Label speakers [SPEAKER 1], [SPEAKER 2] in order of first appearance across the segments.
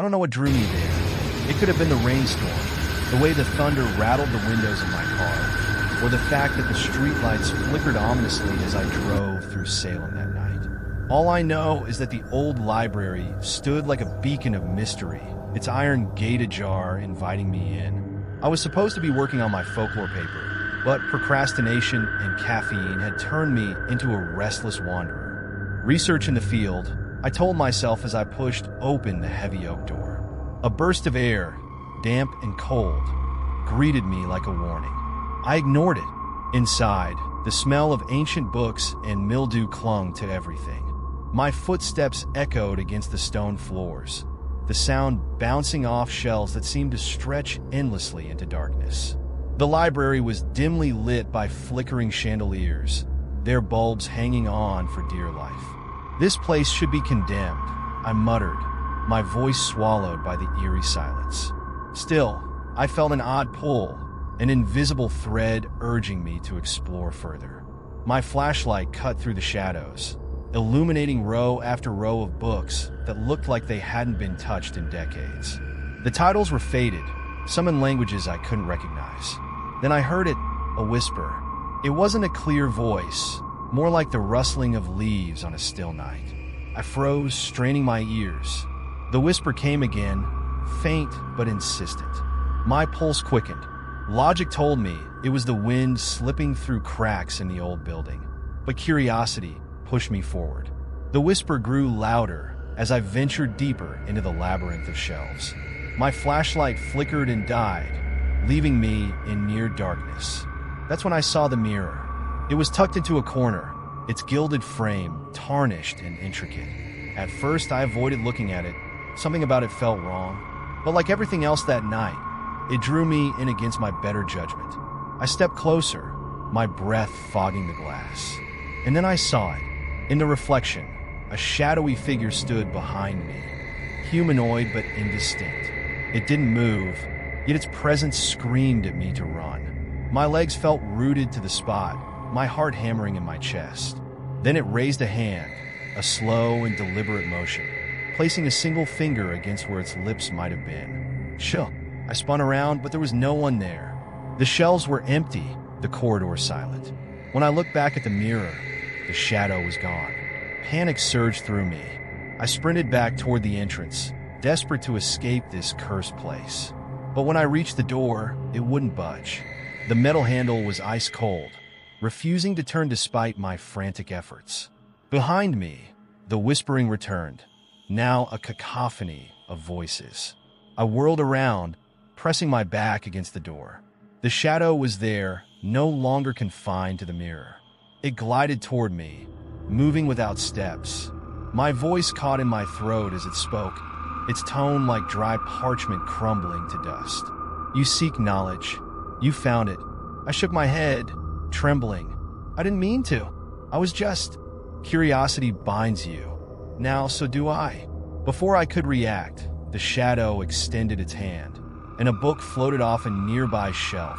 [SPEAKER 1] I don't know what drew me there. It could have been the rainstorm, the way the thunder rattled the windows of my car, or the fact that the streetlights flickered ominously as I drove through Salem that night. All I know is that the old library stood like a beacon of mystery, its iron gate ajar inviting me in. I was supposed to be working on my folklore paper, but procrastination and caffeine had turned me into a restless wanderer. Research in the field, I told myself as I pushed open the heavy oak door. A burst of air, damp and cold, greeted me like a warning. I ignored it. Inside, the smell of ancient books and mildew clung to everything. My footsteps echoed against the stone floors, the sound bouncing off shelves that seemed to stretch endlessly into darkness. The library was dimly lit by flickering chandeliers, their bulbs hanging on for dear life. This place should be condemned, I muttered, my voice swallowed by the eerie silence. Still, I felt an odd pull, an invisible thread urging me to explore further. My flashlight cut through the shadows, illuminating row after row of books that looked like they hadn't been touched in decades. The titles were faded, some in languages I couldn't recognize. Then I heard it, a whisper. It wasn't a clear voice, more like the rustling of leaves on a still night. I froze, straining my ears. The whisper came again, faint but insistent. My pulse quickened. Logic told me it was the wind slipping through cracks in the old building, but curiosity pushed me forward. The whisper grew louder as I ventured deeper into the labyrinth of shelves. My flashlight flickered and died, leaving me in near darkness. That's when I saw the mirror. It was tucked into a corner, its gilded frame tarnished and intricate. At first, I avoided looking at it. Something about it felt wrong. But like everything else that night, it drew me in against my better judgment. I stepped closer, my breath fogging the glass. And then I saw it. In the reflection, a shadowy figure stood behind me, humanoid but indistinct. It didn't move, yet its presence screamed at me to run. My legs felt rooted to the spot, my heart hammering in my chest. Then it raised a hand, a slow and deliberate motion, placing a single finger against where its lips might have been. Chill. I spun around, but there was no one there. The shelves were empty, the corridor silent. When I looked back at the mirror, the shadow was gone. Panic surged through me. I sprinted back toward the entrance, desperate to escape this cursed place. But when I reached the door, it wouldn't budge. The metal handle was ice cold, refusing to turn despite my frantic efforts. Behind me, the whispering returned, now a cacophony of voices. I whirled around, pressing my back against the door. The shadow was there, no longer confined to the mirror. It glided toward me, moving without steps. My voice caught in my throat as it spoke, its tone like dry parchment crumbling to dust. You seek knowledge. You found it. I shook my head, trembling. I didn't mean to. I was just... Curiosity binds you. Now, so do I. Before I could react, the shadow extended its hand, and a book floated off a nearby shelf,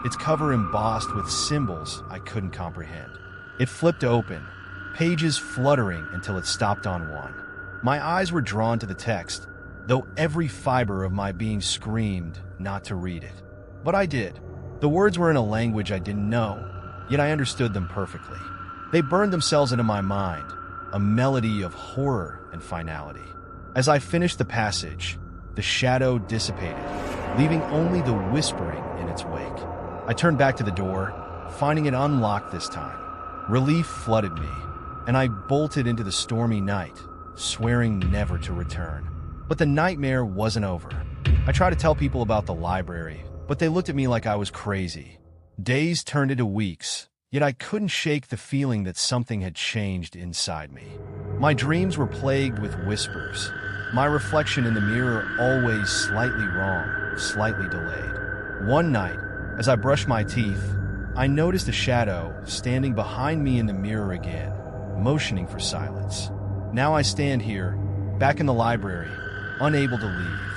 [SPEAKER 1] its cover embossed with symbols I couldn't comprehend. It flipped open, pages fluttering until it stopped on one. My eyes were drawn to the text, though every fiber of my being screamed not to read it. But I did. The words were in a language I didn't know, yet I understood them perfectly. They burned themselves into my mind, a melody of horror and finality. As I finished the passage, the shadow dissipated, leaving only the whispering in its wake. I turned back to the door, finding it unlocked this time. Relief flooded me, and I bolted into the stormy night, swearing never to return. But the nightmare wasn't over. I tried to tell people about the library, but they looked at me like I was crazy. Days turned into weeks, yet I couldn't shake the feeling that something had changed inside me. My dreams were plagued with whispers, my reflection in the mirror always slightly wrong, slightly delayed. One night, as I brushed my teeth, I noticed a shadow standing behind me in the mirror again, motioning for silence. Now I stand here, back in the library, unable to leave.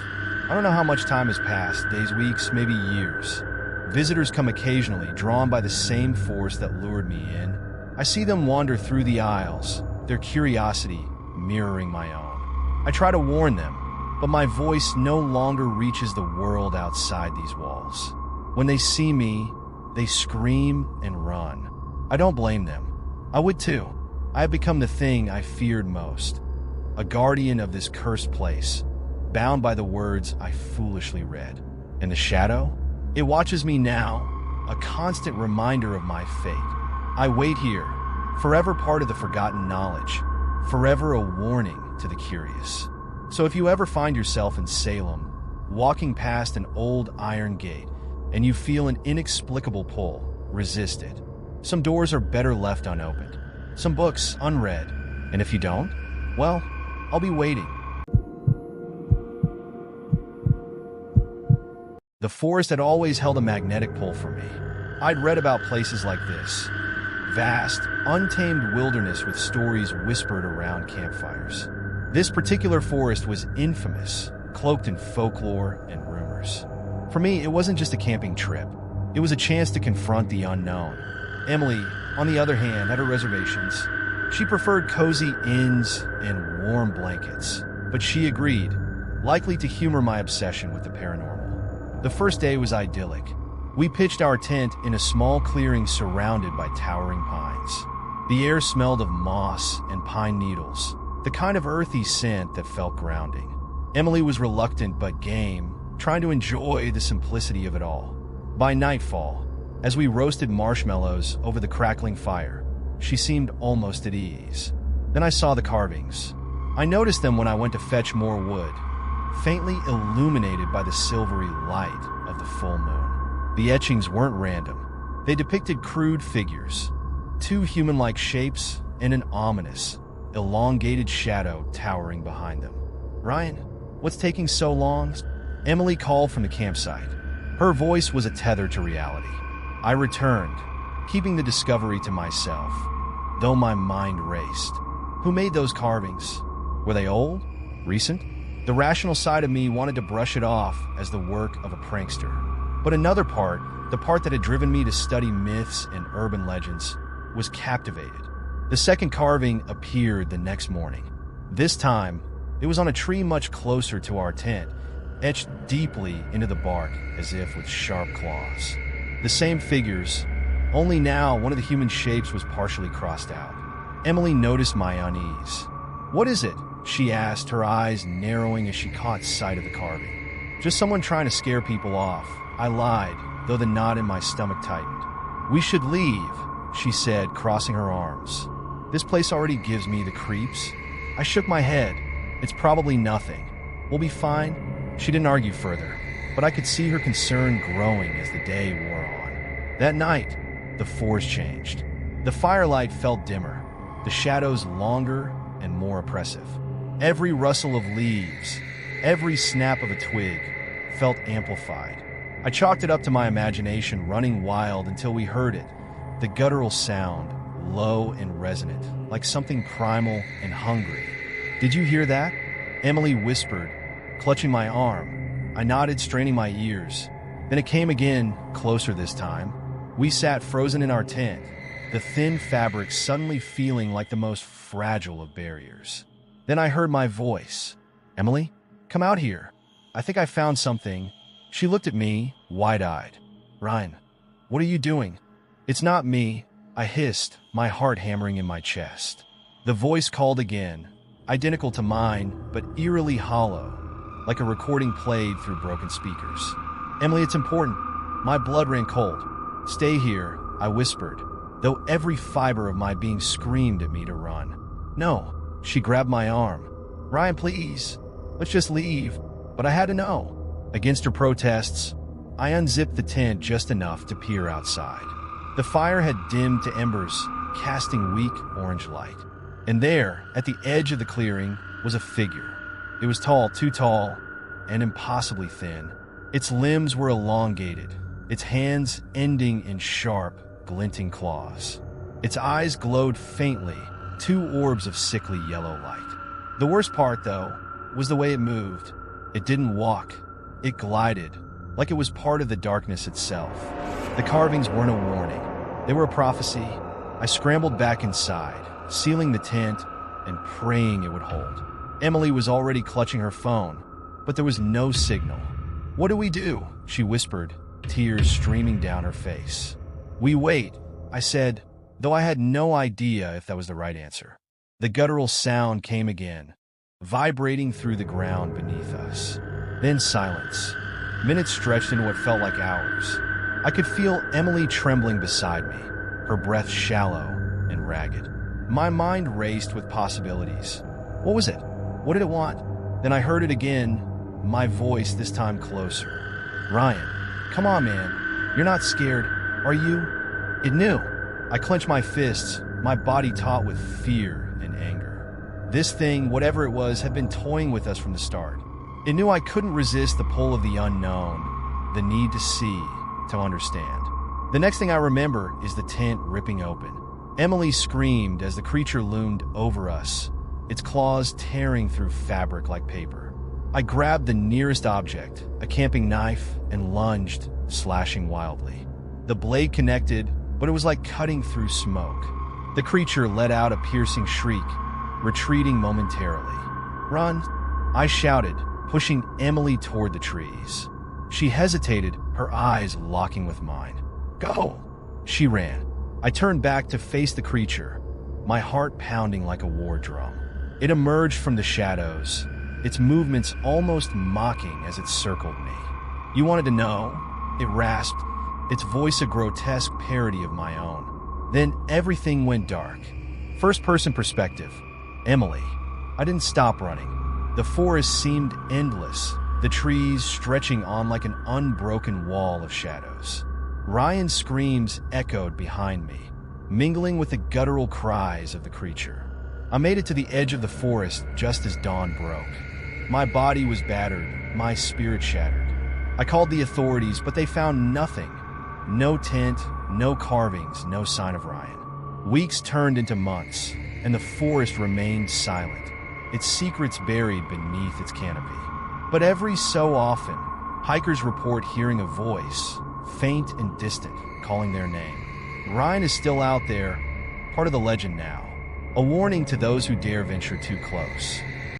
[SPEAKER 1] I don't know how much time has passed, days, weeks, maybe years. Visitors come occasionally, drawn by the same force that lured me in. I see them wander through the aisles, their curiosity mirroring my own. I try to warn them, but my voice no longer reaches the world outside these walls. When they see me, they scream and run. I don't blame them. I would too. I have become the thing I feared most, a guardian of this cursed place, bound by the words I foolishly read. And the shadow? It watches me now, a constant reminder of my fate. I wait here, forever part of the forgotten knowledge, forever a warning to the curious. So if you ever find yourself in Salem, walking past an old iron gate, and you feel an inexplicable pull, resist it. Some doors are better left unopened, some books unread, and if you don't, well, I'll be waiting. The forest had always held a magnetic pull for me. I'd read about places like this. Vast, untamed wilderness with stories whispered around campfires. This particular forest was infamous, cloaked in folklore and rumors. For me, it wasn't just a camping trip. It was a chance to confront the unknown. Emily, on the other hand, had her reservations. She preferred cozy inns and warm blankets, but she agreed, likely to humor my obsession with the paranormal. The first day was idyllic. We pitched our tent in a small clearing surrounded by towering pines. The air smelled of moss and pine needles, the kind of earthy scent that felt grounding. Emily was reluctant but game, trying to enjoy the simplicity of it all. By nightfall, as we roasted marshmallows over the crackling fire, she seemed almost at ease. Then I saw the carvings. I noticed them when I went to fetch more wood, faintly illuminated by the silvery light of the full moon. The etchings weren't random. They depicted crude figures, two human-like shapes, and an ominous, elongated shadow towering behind them. "Ryan, what's taking so long?" Emily called from the campsite. Her voice was a tether to reality. I returned, keeping the discovery to myself, though my mind raced. Who made those carvings? Were they old? Recent? The rational side of me wanted to brush it off as the work of a prankster. But another part, the part that had driven me to study myths and urban legends, was captivated. The second carving appeared the next morning. This time, it was on a tree much closer to our tent, etched deeply into the bark as if with sharp claws. The same figures, only now one of the human shapes was partially crossed out. Emily noticed my unease. "What is it?" she asked, her eyes narrowing as she caught sight of the carving. "Just someone trying to scare people off," I lied, though the knot in my stomach tightened. "We should leave," she said, crossing her arms. "This place already gives me the creeps." I shook my head. "It's probably nothing. We'll be fine." She didn't argue further, but I could see her concern growing as the day wore on. That night, the forest changed. The firelight felt dimmer, the shadows longer and more oppressive. Every rustle of leaves, every snap of a twig, felt amplified. I chalked it up to my imagination running wild until we heard it, the guttural sound, low and resonant, like something primal and hungry. "Did you hear that?" Emily whispered, clutching my arm. I nodded, straining my ears. Then it came again, closer this time. We sat frozen in our tent, the thin fabric suddenly feeling like the most fragile of barriers. Then I heard my voice. "Emily, come out here. I think I found something." She looked at me, wide-eyed. "Ryan, what are you doing?" "It's not me," I hissed, my heart hammering in my chest. The voice called again, identical to mine, but eerily hollow, like a recording played through broken speakers. "Emily, it's important." My blood ran cold. "Stay here," I whispered, though every fiber of my being screamed at me to run. "No." She grabbed my arm. "Ryan, please. Let's just leave." But I had to know. Against her protests, I unzipped the tent just enough to peer outside. The fire had dimmed to embers, casting weak orange light. And there, at the edge of the clearing, was a figure. It was tall, too tall, and impossibly thin. Its limbs were elongated, its hands ending in sharp, glinting claws. Its eyes glowed faintly, two orbs of sickly yellow light. The worst part, though, was the way it moved. It didn't walk. It glided, like it was part of the darkness itself. The carvings weren't a warning. They were a prophecy. I scrambled back inside, sealing the tent and praying it would hold. Emily was already clutching her phone, but there was no signal. "What do we do?" she whispered, tears streaming down her face. "We wait," I said, though I had no idea if that was the right answer. The guttural sound came again, vibrating through the ground beneath us. Then silence. Minutes stretched into what felt like hours. I could feel Emily trembling beside me, her breath shallow and ragged. My mind raced with possibilities. What was it? What did it want? Then I heard it again, my voice this time closer. "Ryan, come on, man. You're not scared, are you?" It knew. I clenched my fists, my body taut with fear and anger. This thing, whatever it was, had been toying with us from the start. It knew I couldn't resist the pull of the unknown, the need to see, to understand. The next thing I remember is the tent ripping open. Emily screamed as the creature loomed over us, its claws tearing through fabric like paper. I grabbed the nearest object, a camping knife, and lunged, slashing wildly. The blade connected, but it was like cutting through smoke. The creature let out a piercing shriek, retreating momentarily. "Run!" I shouted, pushing Emily toward the trees. She hesitated, her eyes locking with mine. "Go!" She ran. I turned back to face the creature, my heart pounding like a war drum. It emerged from the shadows, its movements almost mocking as it circled me. "You wanted to know?" It rasped, its voice a grotesque parody of my own. Then everything went dark. First-person perspective. Emily. I didn't stop running. The forest seemed endless, the trees stretching on like an unbroken wall of shadows. Ryan's screams echoed behind me, mingling with the guttural cries of the creature. I made it to the edge of the forest just as dawn broke. My body was battered, my spirit shattered. I called the authorities, but they found nothing. No tent, no carvings, no sign of Ryan. Weeks turned into months, and the forest remained silent, its secrets buried beneath its canopy. But every so often, hikers report hearing a voice, faint and distant, calling their name. Ryan is still out there, part of the legend now. A warning to those who dare venture too close.